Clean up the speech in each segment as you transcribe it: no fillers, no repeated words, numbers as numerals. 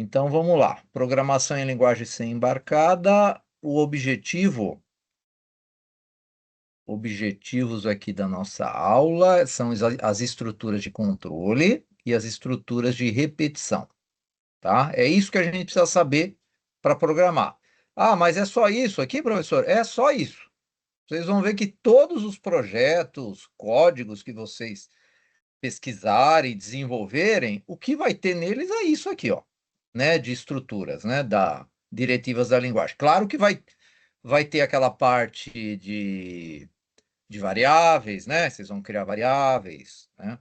Então, vamos lá. Programação em linguagem C embarcada. Objetivos aqui da nossa aula são as estruturas de controle e as estruturas de repetição, tá? É isso que a gente precisa saber para programar. Ah, mas é só isso aqui, professor? É só isso. Vocês vão ver que todos os projetos, códigos que vocês pesquisarem e desenvolverem, o que vai ter neles é isso aqui, ó, né, de estruturas, né, diretivas da linguagem. Claro que vai ter aquela parte de variáveis, né, vocês vão criar variáveis, né,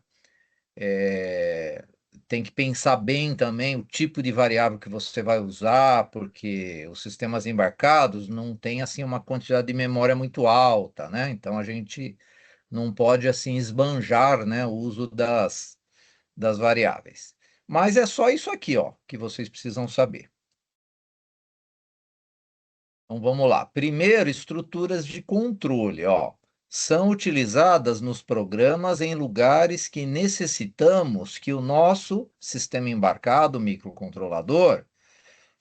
tem que pensar bem também o tipo de variável que você vai usar, porque os sistemas embarcados não têm, assim, uma quantidade de memória muito alta, né, então a gente não pode, assim, esbanjar, né, o uso das variáveis. Mas é só isso aqui, ó, que vocês precisam saber. Então vamos lá. Primeiro, estruturas de controle, ó. São utilizadas nos programas em lugares que necessitamos que o nosso sistema embarcado, microcontrolador,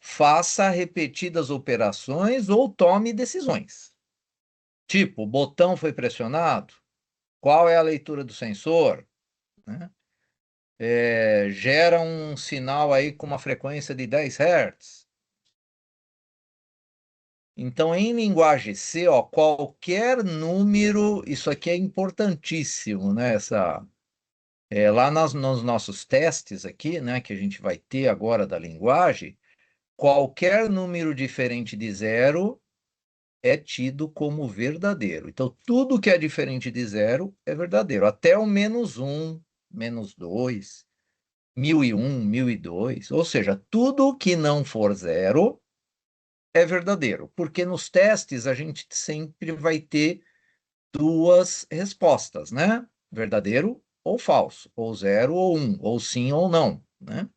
faça repetidas operações ou tome decisões. Tipo, o botão foi pressionado? Qual é a leitura do sensor? Né? Gera um sinal aí com uma frequência de 10 Hz. Então, em linguagem C, ó, qualquer número, isso aqui é importantíssimo, né? Lá nos nossos testes aqui, né, que a gente vai ter agora da linguagem, qualquer número diferente de zero é tido como verdadeiro. Então, tudo que é diferente de zero é verdadeiro, até o -1, -2, 1001, 1002, ou seja, tudo que não for zero é verdadeiro, porque nos testes a gente sempre vai ter duas respostas, né? Verdadeiro ou falso, ou 0 ou 1, ou sim ou não, né?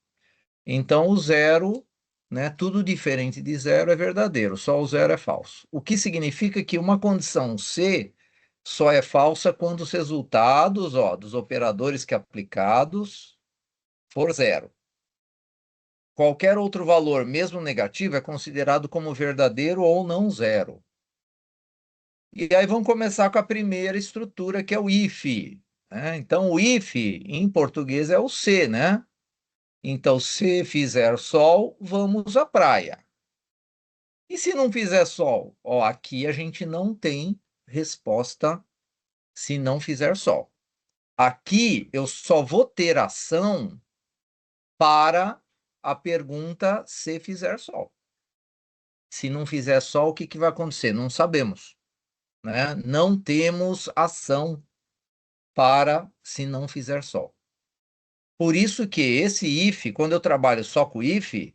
Então, o zero, né? Tudo diferente de zero é verdadeiro, só o zero é falso. O que significa que uma condição C só é falsa quando os resultados, ó, dos operadores que aplicados for zero. Qualquer outro valor, mesmo negativo, é considerado como verdadeiro ou não zero. E aí vamos começar com a primeira estrutura, que é o if. Né? Então, o if, em português, é o se, né? Então, se fizer sol, vamos à praia. E se não fizer sol? Ó, aqui a gente não tem resposta se não fizer sol. Aqui eu só vou ter ação para a pergunta se fizer sol. Se não fizer sol, o que vai acontecer? Não sabemos, né? Não temos ação para se não fizer sol. Por isso que esse if, quando eu trabalho só com if,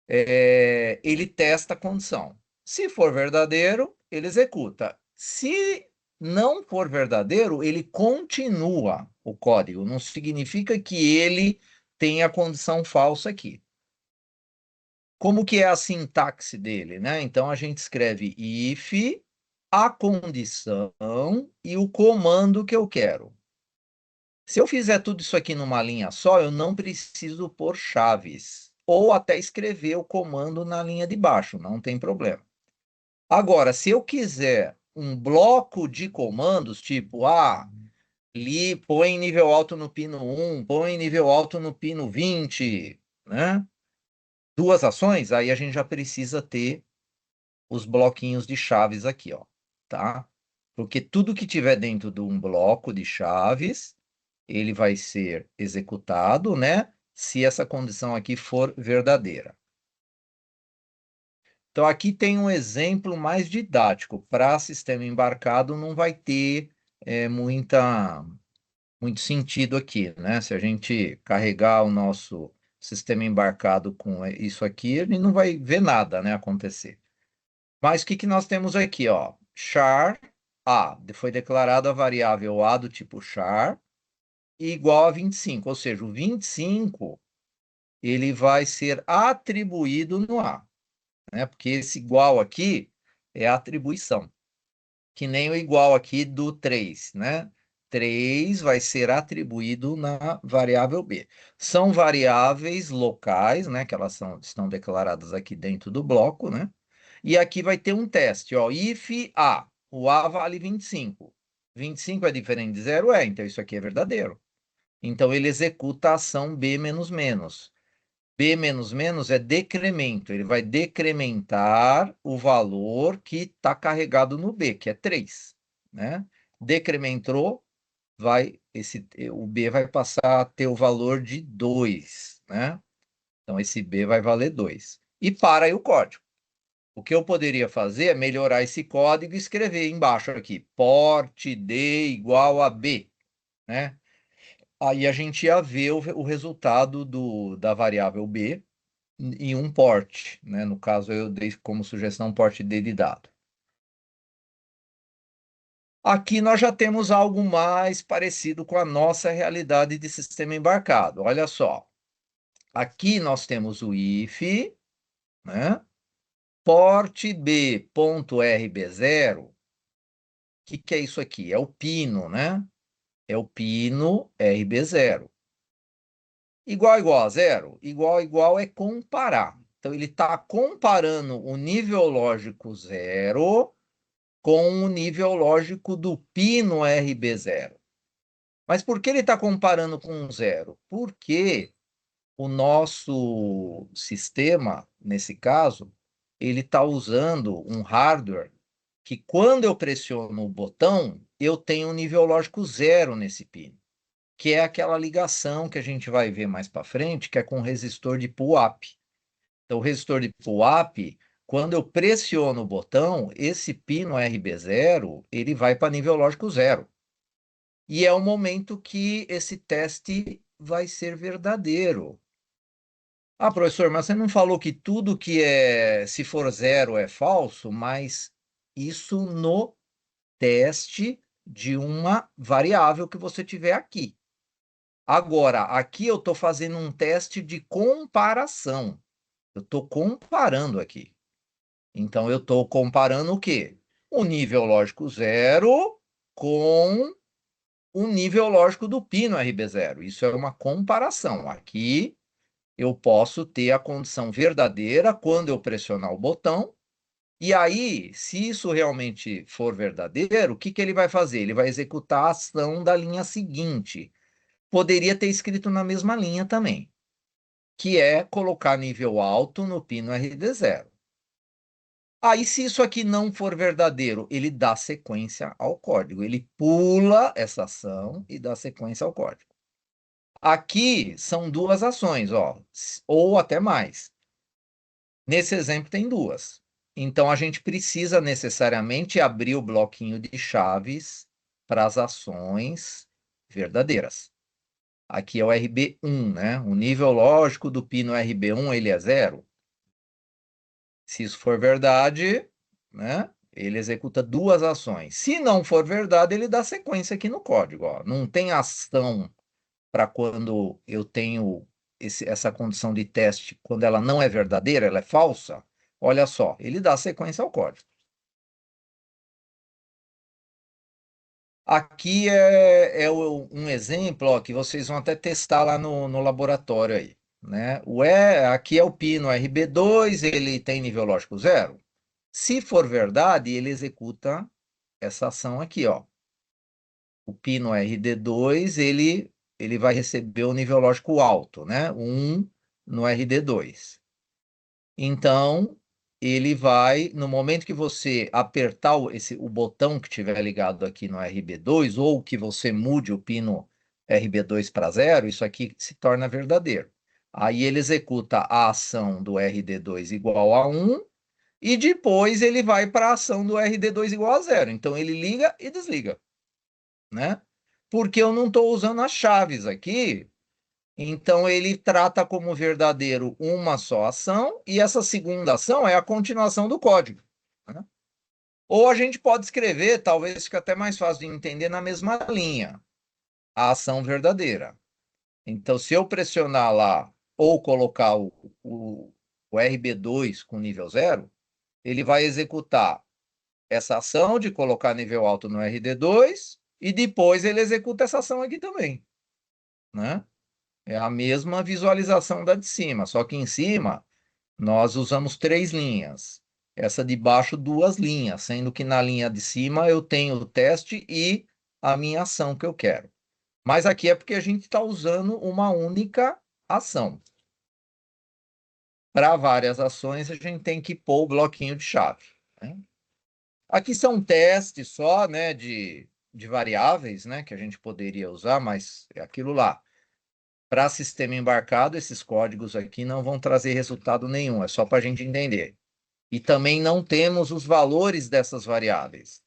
ele testa a condição. Se for verdadeiro, ele executa. Se não for verdadeiro, ele continua o código. Não significa que ele tem a condição falsa aqui. Como que é a sintaxe dele, né? Então, a gente escreve if, a condição e o comando que eu quero. Se eu fizer tudo isso aqui numa linha só, eu não preciso pôr chaves. Ou até escrever o comando na linha de baixo, não tem problema. Agora, se eu quiser um bloco de comandos, tipo, põe nível alto no pino 1, põe nível alto no pino 20, né? Duas ações, aí a gente já precisa ter os bloquinhos de chaves aqui, ó, tá? Porque tudo que tiver dentro de um bloco de chaves, ele vai ser executado, né? Se essa condição aqui for verdadeira. Então, aqui tem um exemplo mais didático. Para sistema embarcado, não vai ter muito sentido aqui, né? Se a gente carregar o nosso sistema embarcado com isso aqui, ele não vai ver nada, né, acontecer. Mas o que nós temos aqui, ó? Char A, foi declarada a variável A do tipo char, igual a 25, ou seja, o 25 ele vai ser atribuído no A, né? Porque esse igual aqui é a atribuição, que nem o igual aqui do 3, né? 3 vai ser atribuído na variável B. São variáveis locais, né, que elas estão declaradas aqui dentro do bloco, né? E aqui vai ter um teste, ó, if A, o A vale 25. 25 é diferente de zero? É, então isso aqui é verdadeiro. Então ele executa a ação B menos menos. B menos menos é decremento, ele vai decrementar o valor que está carregado no B, que é 3, né? Decrementou, o B vai passar a ter o valor de 2, né? Então esse B vai valer 2. E para aí o código. O que eu poderia fazer é melhorar esse código e escrever embaixo aqui, port D igual a B, né? Aí a gente ia ver o resultado da variável B em um port, né? No caso, eu dei como sugestão port D de dado. Aqui nós já temos algo mais parecido com a nossa realidade de sistema embarcado. Olha só. Aqui nós temos o if, né? Port B.RB0. O que é isso aqui? É o pino, né? É o pino RB0. Igual a zero? Igual é comparar. Então, ele está comparando o nível lógico zero com o nível lógico do pino RB0. Mas por que ele está comparando com zero? Porque o nosso sistema, nesse caso, ele está usando um hardware que, quando eu pressiono o botão, eu tenho um nível lógico zero nesse pino, que é aquela ligação que a gente vai ver mais para frente, que é com o resistor de pull-up. Então, o resistor de pull-up, quando eu pressiono o botão, esse pino RB0, ele vai para nível lógico zero. E é o momento que esse teste vai ser verdadeiro. Ah, professor, mas você não falou que tudo que se for zero é falso, mas isso no teste de uma variável que você tiver aqui. Agora, aqui eu estou fazendo um teste de comparação. Eu estou comparando aqui. Então, eu estou comparando o quê? O nível lógico zero com o nível lógico do pino RB0. Isso é uma comparação. Aqui eu posso ter a condição verdadeira quando eu pressionar o botão. E aí, se isso realmente for verdadeiro, o que ele vai fazer? Ele vai executar a ação da linha seguinte. Poderia ter escrito na mesma linha também, que é colocar nível alto no pino RD0. Aí, se isso aqui não for verdadeiro, ele dá sequência ao código. Ele pula essa ação e dá sequência ao código. Aqui são duas ações, ó, ou até mais. Nesse exemplo tem duas. Então, a gente precisa necessariamente abrir o bloquinho de chaves para as ações verdadeiras. Aqui é o RB1, né? O nível lógico do pino RB1, ele é zero. Se isso for verdade, né? Ele executa duas ações. Se não for verdade, ele dá sequência aqui no código. Ó. Não tem ação para quando eu tenho essa condição de teste, quando ela não é verdadeira, ela é falsa. Olha só, ele dá sequência ao código. Aqui um exemplo ó, que vocês vão até testar lá no laboratório aí. Né? Aqui é o pino RB2, ele tem nível lógico zero. Se for verdade, ele executa essa ação aqui, ó. O pino RD2, ele vai receber o nível lógico alto, né? 1 no RD2. Então, ele vai, no momento que você apertar o botão que tiver ligado aqui no RB2, ou que você mude o pino RB2 para zero, isso aqui se torna verdadeiro. Aí ele executa a ação do RD2 igual a 1, e depois ele vai para a ação do RD2 igual a zero. Então ele liga e desliga, né? Porque eu não estou usando as chaves aqui, então ele trata como verdadeiro uma só ação, e essa segunda ação é a continuação do código, né? Ou a gente pode escrever, talvez fique até mais fácil de entender, na mesma linha, a ação verdadeira. Então, se eu pressionar lá, ou colocar o RB2 com nível zero, ele vai executar essa ação de colocar nível alto no RD2, e depois ele executa essa ação aqui também, né? É a mesma visualização da de cima, só que em cima nós usamos 3 linhas. Essa de baixo, 2 linhas, sendo que na linha de cima eu tenho o teste e a minha ação que eu quero. Mas aqui é porque a gente está usando uma única ação. Para várias ações, a gente tem que pôr o bloquinho de chave, né? Aqui são testes só, né, de variáveis, né, que a gente poderia usar, mas é aquilo lá. Para sistema embarcado, esses códigos aqui não vão trazer resultado nenhum, é só para a gente entender. E também não temos os valores dessas variáveis.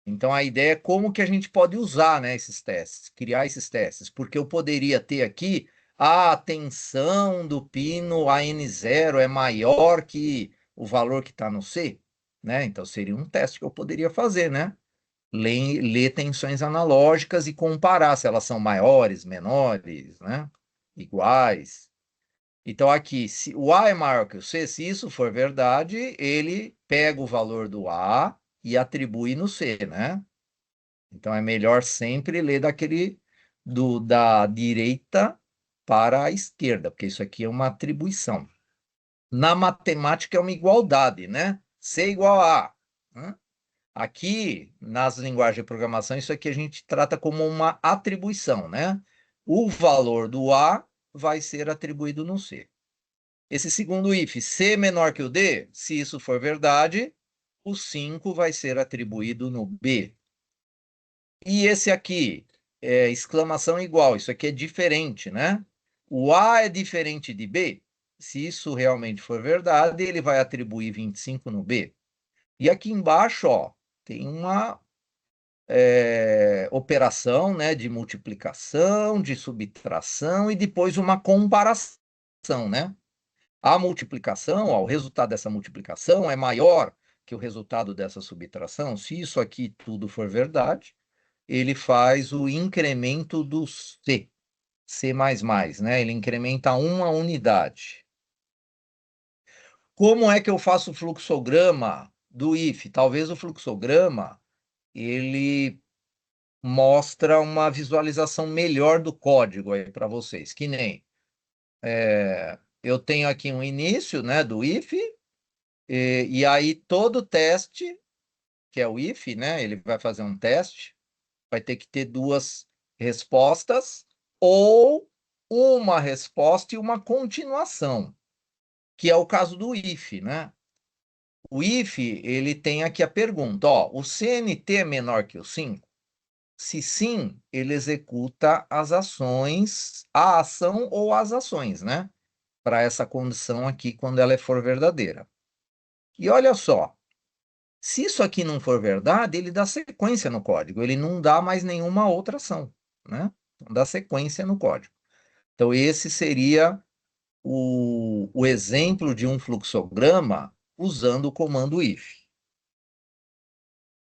Então, a ideia é como que a gente pode usar, né, esses testes, criar esses testes, porque eu poderia ter aqui a tensão do pino AN0 é maior que o valor que está no C, né? Então, seria um teste que eu poderia fazer, né? Ler tensões analógicas e comparar se elas são maiores, menores, né? Iguais. Então, aqui, se o A é maior que o C, se isso for verdade, ele pega o valor do A e atribui no C, né? Então, é melhor sempre ler da direita para a esquerda, porque isso aqui é uma atribuição. Na matemática é uma igualdade, né? C igual a A, né? Aqui, nas linguagens de programação, isso aqui a gente trata como uma atribuição, né? O valor do A vai ser atribuído no C. Esse segundo if, C menor que o D, se isso for verdade, o 5 vai ser atribuído no B. E esse aqui, exclamação igual, isso aqui é diferente, né? O A é diferente de B. Se isso realmente for verdade, ele vai atribuir 25 no B. E aqui embaixo, ó, tem uma operação, né, de multiplicação, de subtração e depois uma comparação, né? A multiplicação, ó, o resultado dessa multiplicação é maior que o resultado dessa subtração. Se isso aqui tudo for verdade, ele faz o incremento do C++, né? Ele incrementa uma unidade. Como é que eu faço o fluxograma do if? Talvez o fluxograma, ele mostra uma visualização melhor do código aí para vocês, que nem eu tenho aqui um início, né, do if, e aí todo teste, que é o if, né, ele vai fazer um teste, vai ter que ter 2 respostas ou uma resposta e uma continuação, que é o caso do if, né? O if, ele tem aqui a pergunta, ó, o CNT é menor que o 5? Se sim, ele executa as ações, a ação ou as ações, né? Para essa condição aqui, quando ela for verdadeira. E olha só, se isso aqui não for verdade, ele dá sequência no código, ele não dá mais nenhuma outra ação, né? Não dá sequência no código. Então, esse seria o exemplo de um fluxograma usando o comando if.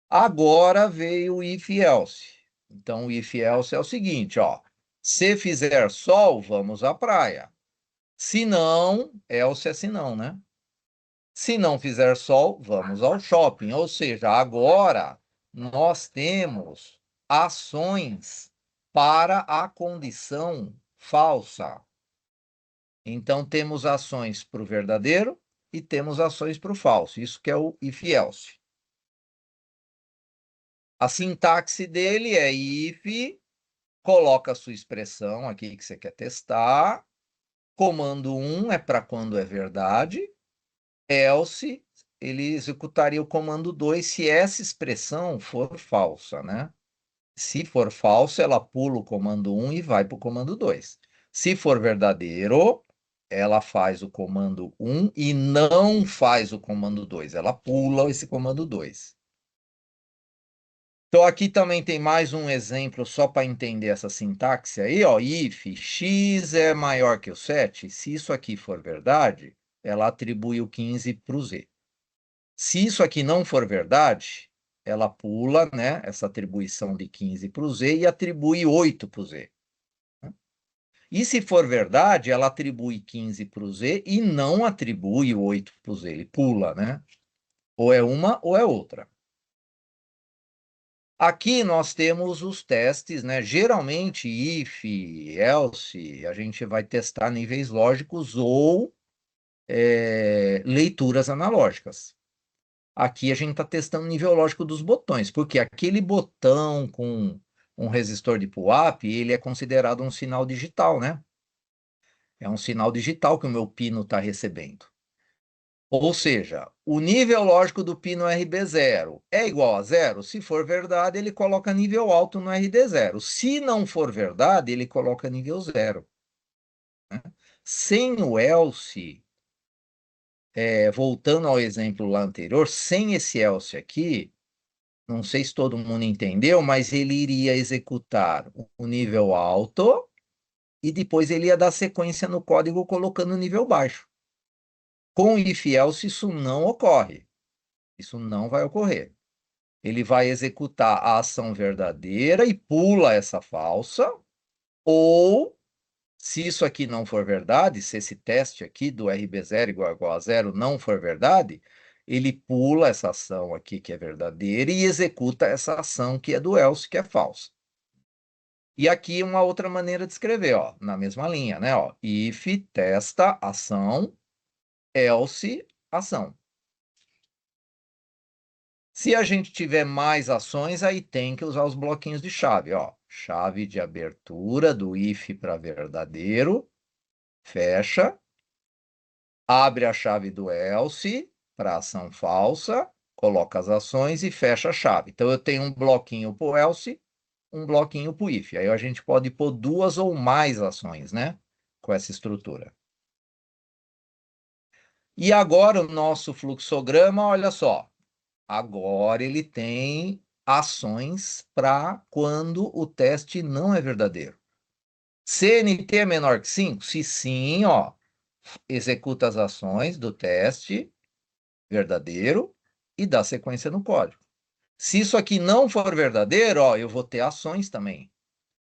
Agora veio o if-else. Então, o if-else é o seguinte, ó. Se fizer sol, vamos à praia. Se não, else é se não, né? Se não fizer sol, vamos ao shopping. Ou seja, agora nós temos ações para a condição falsa. Então, temos ações para o verdadeiro e temos ações para o falso. Isso que é o if-else. A sintaxe dele é if, coloca a sua expressão aqui que você quer testar. Comando 1 é para quando é verdade. Else, ele executaria o comando 2 se essa expressão for falsa, né? Se for falso, ela pula o comando 1 e vai para o comando 2. Se for verdadeiro, ela faz o comando 1 e não faz o comando 2. Ela pula esse comando 2. Então, aqui também tem mais um exemplo só para entender essa sintaxe aí, ó. If x é maior que o 7, se isso aqui for verdade, ela atribui o 15 para o z. Se isso aqui não for verdade, ela pula, né, essa atribuição de 15 para o z e atribui 8 para o z. E se for verdade, ela atribui 15 para o z e não atribui 8 para o z. Ele pula, né? Ou é uma ou é outra. Aqui nós temos os testes, né? Geralmente, if, else, a gente vai testar níveis lógicos ou leituras analógicas. Aqui a gente está testando o nível lógico dos botões, porque aquele botão com um resistor de pull-up, ele é considerado um sinal digital, né? É um sinal digital que o meu pino está recebendo. Ou seja, o nível lógico do pino RB0 é igual a zero? Se for verdade, ele coloca nível alto no RD0. Se não for verdade, ele coloca nível zero. Né? Sem o else, voltando ao exemplo lá anterior, sem esse else aqui, não sei se todo mundo entendeu, mas ele iria executar o nível alto e depois ele ia dar sequência no código colocando o nível baixo. Com o if else, isso não ocorre. Isso não vai ocorrer. Ele vai executar a ação verdadeira e pula essa falsa, ou, se isso aqui não for verdade, se esse teste aqui do RB0 igual a zero não for verdade, ele pula essa ação aqui que é verdadeira e executa essa ação que é do else, que é falsa. E aqui uma outra maneira de escrever, ó, na mesma linha, né? Ó, if testa ação, else ação. Se a gente tiver mais ações, aí tem que usar os bloquinhos de chave, ó. Chave de abertura do if para verdadeiro, fecha, abre a chave do else para ação falsa, coloca as ações e fecha a chave. Então eu tenho um bloquinho para o else, um bloquinho para o if. Aí a gente pode pôr duas ou mais ações, né? Com essa estrutura. E agora o nosso fluxograma, olha só. Agora ele tem ações para quando o teste não é verdadeiro. CNT é menor que 5? Se sim, ó, executa as ações do teste verdadeiro e dá sequência no código. Se isso aqui não for verdadeiro, ó, eu vou ter ações também.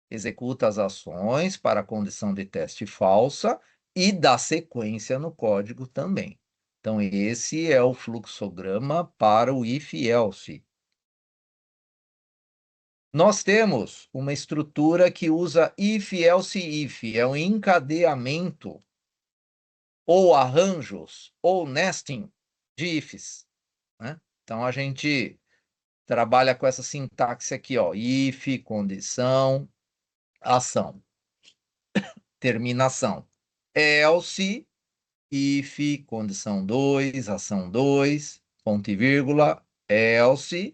Executa as ações para a condição de teste falsa e dá sequência no código também. Então, esse é o fluxograma para o if-else. Nós temos uma estrutura que usa if, else, if, é um encadeamento ou arranjos ou nesting de ifs, né? Então a gente trabalha com essa sintaxe aqui, ó, if, condição, ação, terminação. Else, if, condição 2, ação 2, ponto e vírgula, else,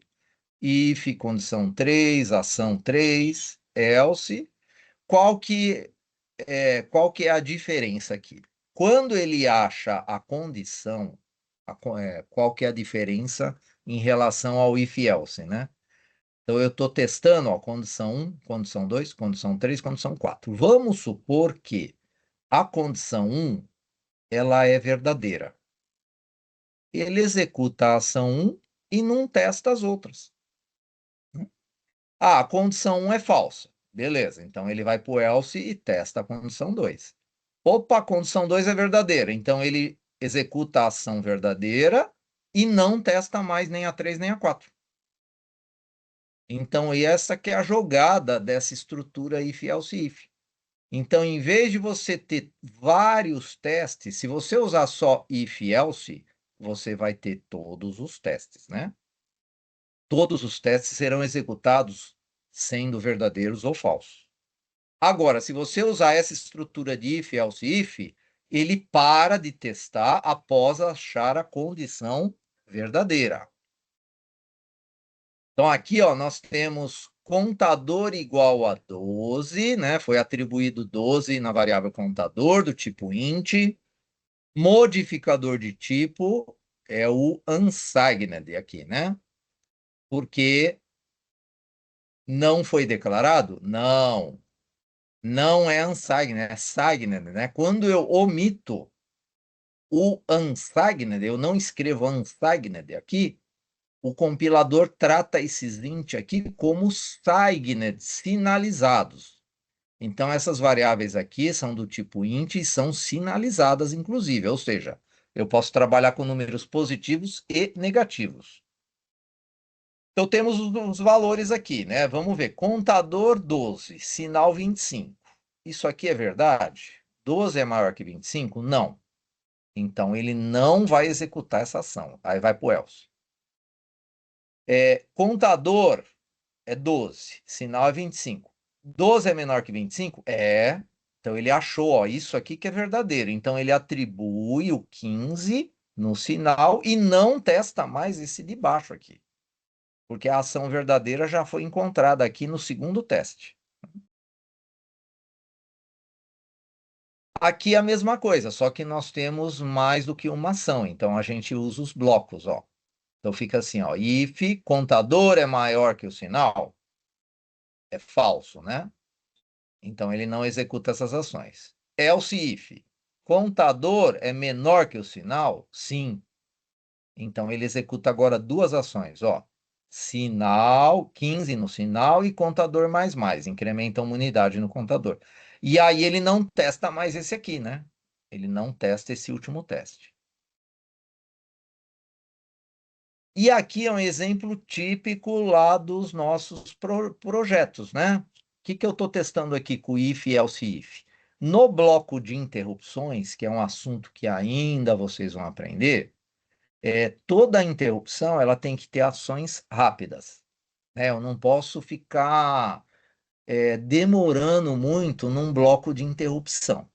if, condição 3, ação 3, else. Qual que é a diferença aqui? Quando ele acha a condição, qual que é a diferença em relação ao if-else, né? Então, eu estou testando, ó, condição 1, condição 2, condição 3, condição 4. Vamos supor que a condição 1, ela é verdadeira. Ele executa a ação 1 e não testa as outras. Ah, a condição 1 é falsa. Beleza, então ele vai para o else e testa a condição 2. Opa, a condição 2 é verdadeira. Então ele executa a ação verdadeira e não testa mais nem a 3 nem a 4. Então, e essa que é a jogada dessa estrutura if, else, if. Então, em vez de você ter vários testes, se você usar só if, else, você vai ter todos os testes, né? Todos os testes serão executados sendo verdadeiros ou falsos. Agora, se você usar essa estrutura de if, else, if, ele para de testar após achar a condição verdadeira. Então, aqui, ó, nós temos contador igual a 12, né? Foi atribuído 12 na variável contador do tipo int. Modificador de tipo é o unsigned aqui, né? Porque não foi declarado? Não. Não é unsigned, é signed, né? Quando eu omito o unsigned, eu não escrevo unsigned aqui, o compilador trata esses int aqui como signed, sinalizados. Então, essas variáveis aqui são do tipo int e são sinalizadas, inclusive. Ou seja, eu posso trabalhar com números positivos e negativos. Então temos os valores aqui, né? Vamos ver. Contador 12, sinal 25. Isso aqui é verdade? 12 é maior que 25? Não. Então ele não vai executar essa ação. Aí vai para o else. Contador é 12, sinal é 25. 12 é menor que 25? É. Então ele achou, ó, isso aqui que é verdadeiro. Então ele atribui o 15 no sinal e não testa mais esse de baixo aqui. Porque a ação verdadeira já foi encontrada aqui no segundo teste. Aqui é a mesma coisa, só que nós temos mais do que uma ação. Então a gente usa os blocos, ó. Então fica assim, ó, if contador é maior que o sinal, é falso, né? Então ele não executa essas ações. Else if contador é menor que o sinal, sim. Então ele executa agora duas ações, ó. Sinal, 15 no sinal e contador mais, incrementa uma unidade no contador. E aí ele não testa mais esse aqui, né? Ele não testa esse último teste. E aqui é um exemplo típico lá dos nossos projetos, né? O que eu estou testando aqui com o if e else if? No bloco de interrupções, que é um assunto que ainda vocês vão aprender, toda interrupção ela tem que ter ações rápidas, né? Eu não posso ficar demorando muito num bloco de interrupção.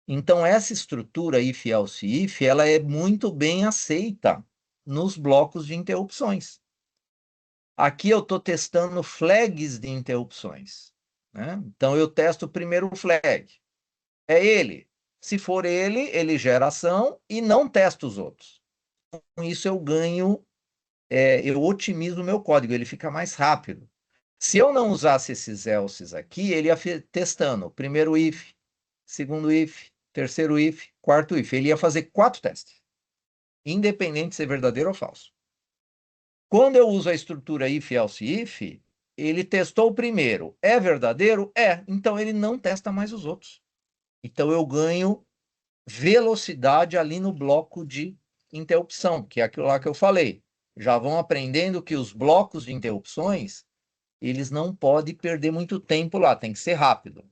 Então, essa estrutura if, else, if, ela é muito bem aceita nos blocos de interrupções. Aqui eu estou testando flags de interrupções, né? Então, eu testo o primeiro flag. É ele. Se for ele, ele gera ação e não testa os outros. Com isso, eu ganho, eu otimizo o meu código, ele fica mais rápido. Se eu não usasse esses elses aqui, ele ia testando. Primeiro if, segundo if, terceiro if, quarto if. Ele ia fazer 4 testes, independente de ser verdadeiro ou falso. Quando eu uso a estrutura if, else, if, ele testou o primeiro. É verdadeiro? É. Então ele não testa mais os outros. Então eu ganho velocidade ali no bloco de interrupção, que é aquilo lá que eu falei. Já vão aprendendo que os blocos de interrupções, eles não podem perder muito tempo lá, tem que ser rápido.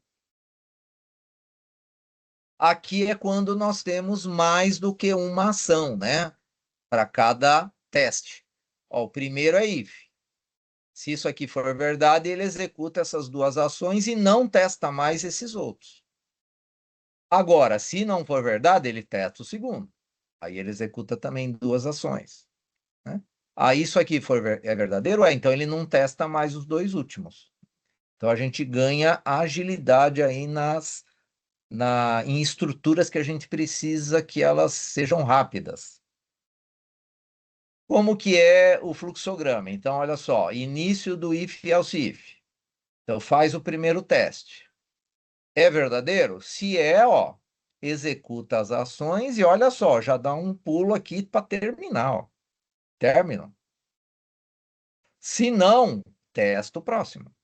Aqui é quando nós temos mais do que uma ação, né? Para cada teste. Ó, o primeiro é if. Se isso aqui for verdade, ele executa essas duas ações e não testa mais esses outros. Agora, se não for verdade, ele testa o segundo. Aí ele executa também duas ações, né? Aí isso aqui é verdadeiro? Então ele não testa mais os dois últimos. Então a gente ganha agilidade aí em estruturas que a gente precisa que elas sejam rápidas. Como que é o fluxograma? Então, olha só, início do if e else if. Então, faz o primeiro teste. É verdadeiro? Se é, ó, executa as ações e olha só, já dá um pulo aqui para terminar, ó. Término. Se não, testa o próximo.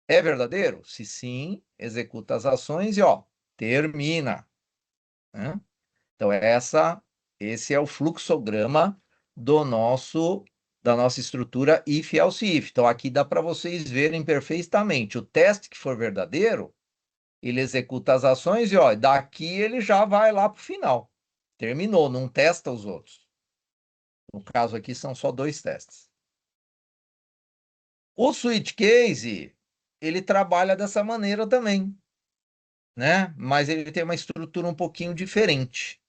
É verdadeiro? Se sim, executa as ações e, ó, termina, né? Então, esse é o fluxograma da nossa estrutura if, else, if. Então, aqui dá para vocês verem perfeitamente. O teste que for verdadeiro, ele executa as ações e, ó, daqui ele já vai lá para o final. Terminou, não testa os outros. No caso aqui, são só 2 testes. O switch case, ele trabalha dessa maneira também, né? Mas ele tem uma estrutura um pouquinho diferente.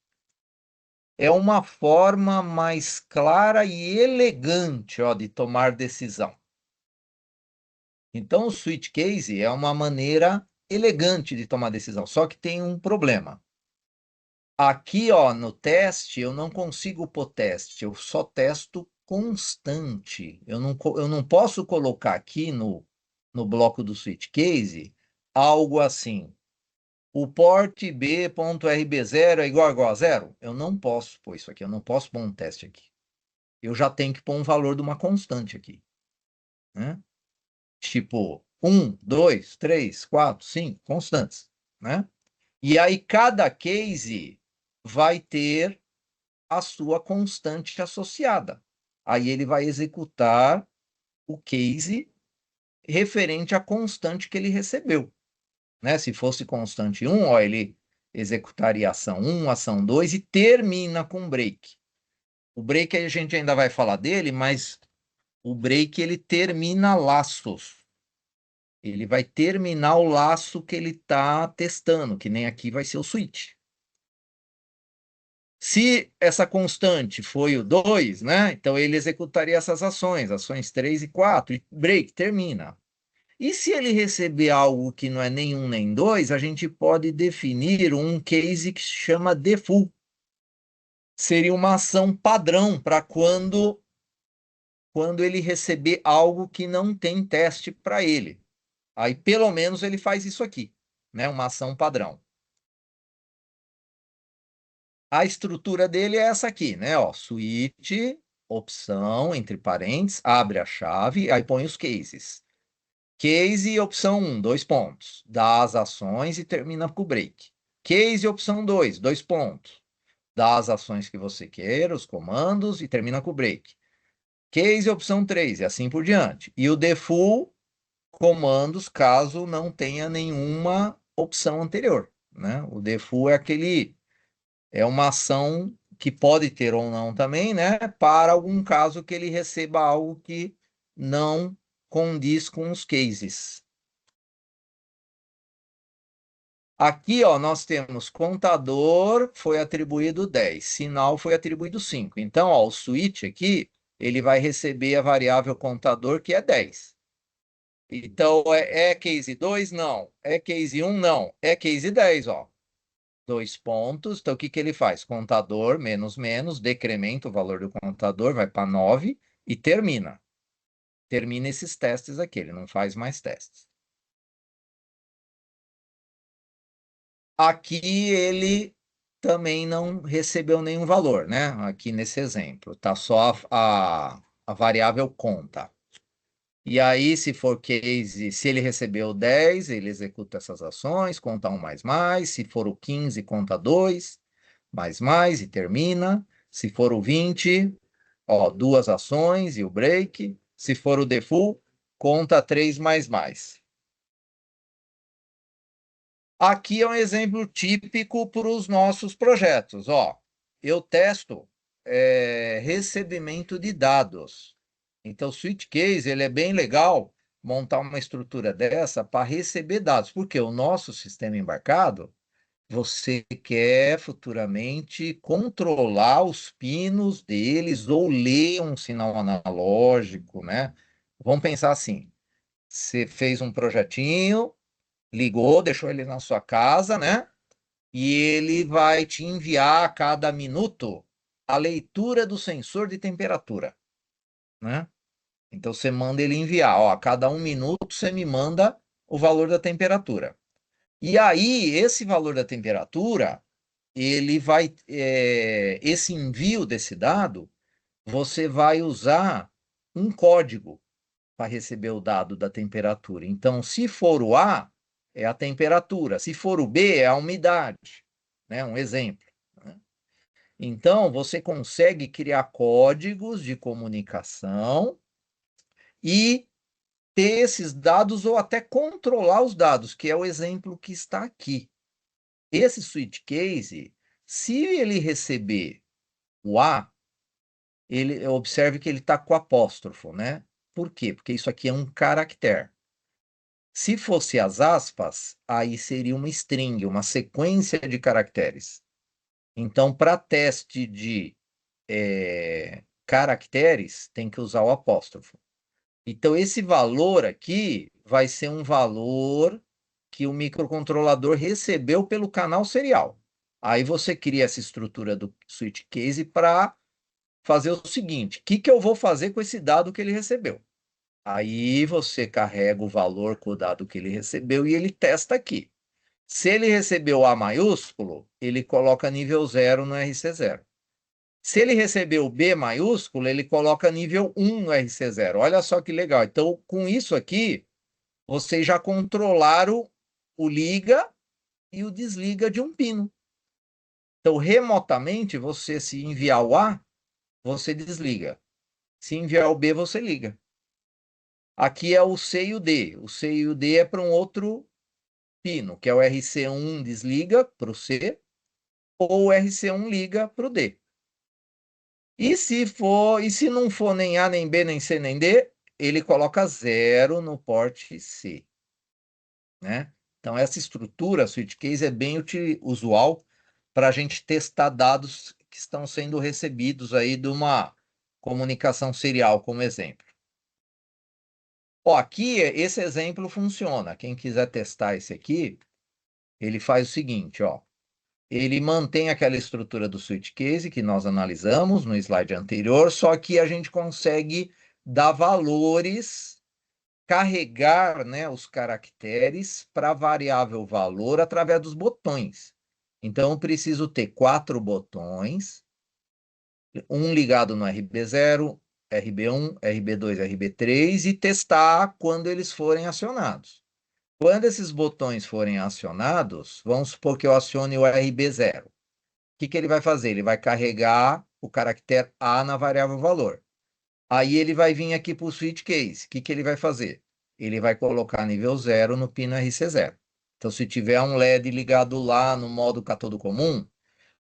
É uma forma mais clara e elegante, ó, de tomar decisão. Então, o switch case é uma maneira elegante de tomar decisão, só que tem um problema. Aqui, ó, no teste, eu não consigo pôr teste, eu só testo constante. Eu não posso colocar aqui no bloco do switch case algo assim. O port b.rb0 é igual a zero? Eu não posso pôr isso aqui, eu não posso pôr um teste aqui. Eu já tenho que pôr um valor de uma constante aqui, né? Tipo, 1, 2, 3, 4, 5, constantes, né? E aí cada case vai ter a sua constante associada. Aí ele vai executar o case referente à constante que ele recebeu, né? Se fosse constante 1, ó, ele executaria ação 1, ação 2 e termina com break. O break a gente ainda vai falar dele, mas o break ele termina laços. Ele vai terminar o laço que ele está testando, que nem aqui vai ser o switch. Se essa constante foi o 2, né? Então ele executaria essas ações 3 e 4, e break, termina. E se ele receber algo que não é nem 1 nem 2, a gente pode definir um case que se chama default. Seria uma ação padrão para quando ele receber algo que não tem teste para ele. Aí, pelo menos, ele faz isso aqui, né? Uma ação padrão. A estrutura dele é essa aqui, né? Ó, switch, opção, entre parênteses, abre a chave, aí põe os cases. Case, opção 1, 2 pontos. Dá as ações e termina com o break. Case, opção 2, 2 pontos. Dá as ações que você queira, os comandos, e termina com o break. Case, opção 3, e assim por diante. E o default, comandos, caso não tenha nenhuma opção anterior, né? O default é uma ação que pode ter ou não também, né? Para algum caso que ele receba algo que não condiz com os cases. Aqui, ó, nós temos contador foi atribuído 10, sinal foi atribuído 5. Então, ó, o switch aqui, ele vai receber a variável contador que é 10. Então, é case 2? Não. É case 1? Não. É case 10, ó. 2 pontos. Então, o que que ele faz? Contador, menos, menos, decrementa o valor do contador, vai para 9 e termina. Termina esses testes aqui, ele não faz mais testes. Aqui ele também não recebeu nenhum valor, né? Aqui nesse exemplo, tá só a variável conta. E aí, se for case, se ele recebeu 10, ele executa essas ações, conta 1 mais, se for o 15, conta 2, mais, e termina. Se for o 20, ó, 2 ações e o break. Se for o default, conta 3 mais. Aqui é um exemplo típico para os nossos projetos. Ó, eu testo recebimento de dados. Então, o Switch Case ele é bem legal montar uma estrutura dessa para receber dados, porque o nosso sistema embarcado, você quer futuramente controlar os pinos deles ou ler um sinal analógico, né? Vamos pensar assim: você fez um projetinho, ligou, deixou ele na sua casa, né? E ele vai te enviar a cada minuto a leitura do sensor de temperatura, né? Então você manda ele enviar, ó, a cada 1 minuto você me manda o valor da temperatura. E aí, esse valor da temperatura, ele vai, esse envio desse dado, você vai usar um código para receber o dado da temperatura. Então, se for o A, é a temperatura. Se for o B, é a umidade, né? Um exemplo, né? Então, você consegue criar códigos de comunicação e ter esses dados ou até controlar os dados, que é o exemplo que está aqui. Esse switch case, se ele receber o A, ele observe que ele está com apóstrofo, né? Por quê? Porque isso aqui é um caractere. Se fosse as aspas, aí seria uma string, uma sequência de caracteres. Então, para teste de caracteres, tem que usar o apóstrofo. Então, esse valor aqui vai ser um valor que o microcontrolador recebeu pelo canal serial. Aí você cria essa estrutura do switch case para fazer o seguinte: o que eu vou fazer com esse dado que ele recebeu? Aí você carrega o valor com o dado que ele recebeu e ele testa aqui. Se ele recebeu A maiúsculo, ele coloca nível 0 no RC0. Se ele recebeu B maiúsculo, ele coloca nível 1 no RC0. Olha só que legal. Então, com isso aqui, vocês já controlaram o liga e o desliga de um pino. Então, remotamente, você se enviar o A, você desliga. Se enviar o B, você liga. Aqui é o C e o D. O C e o D é para um outro pino, que é o RC1 desliga para o C, ou o RC1 liga para o D. E se não for nem A, nem B, nem C, nem D, ele coloca 0 no porte C, né? Então, essa estrutura, switch case, é bem usual para a gente testar dados que estão sendo recebidos aí de uma comunicação serial, como exemplo. Ó, aqui, esse exemplo funciona. Quem quiser testar esse aqui, ele faz o seguinte, ó. Ele mantém aquela estrutura do switch case que nós analisamos no slide anterior, só que a gente consegue dar valores, carregar, né, os caracteres para a variável valor através dos botões. Então, eu preciso ter 4 botões, um ligado no RB0, RB1, RB2, RB3, e testar quando eles forem acionados. Quando esses botões forem acionados, vamos supor que eu acione o RB0. O que ele vai fazer? Ele vai carregar o caractere A na variável valor. Aí ele vai vir aqui para o switch case. O que ele vai fazer? Ele vai colocar nível 0 no pino RC0. Então, se tiver um LED ligado lá no modo cátodo comum,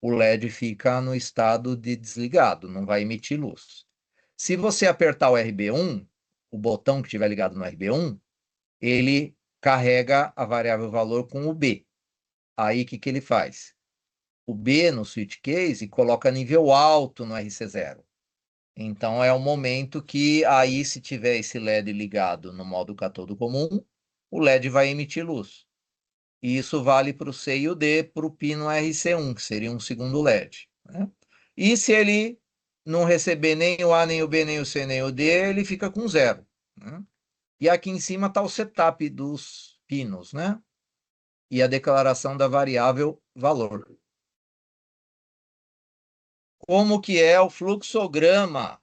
o LED fica no estado de desligado, não vai emitir luz. Se você apertar o RB1, o botão que estiver ligado no RB1, ele carrega a variável valor com o B. Aí, o que ele faz? O B no switch case coloca nível alto no RC0. Então, é o momento que aí, se tiver esse LED ligado no modo cátodo comum, o LED vai emitir luz. E isso vale para o C e o D, para o pino RC1, que seria um segundo LED, né? E se ele não receber nem o A, nem o B, nem o C, nem o D, ele fica com 0, né? E aqui em cima está o setup dos pinos, né? E a declaração da variável valor. Como que é o fluxograma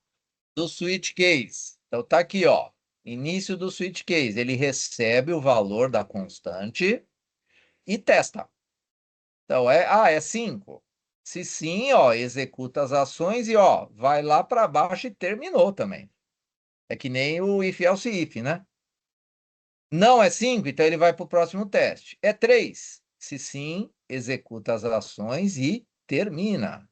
do switch case? Então tá aqui, ó. Início do switch case, ele recebe o valor da constante e testa. Então é 5. Se sim, ó, executa as ações e ó, vai lá para baixo e terminou também. É que nem o if else if, né? Não é 5, então ele vai para o próximo teste. É 3. Se sim, executa as ações e termina.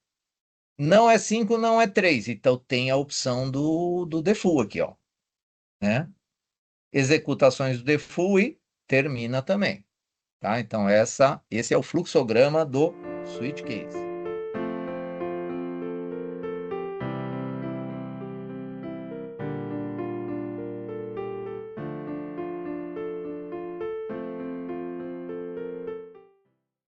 Não é 5, não é 3. Então tem a opção do default aqui, ó, né? Executa ações do default e termina também, tá? Então esse é o fluxograma do switch case.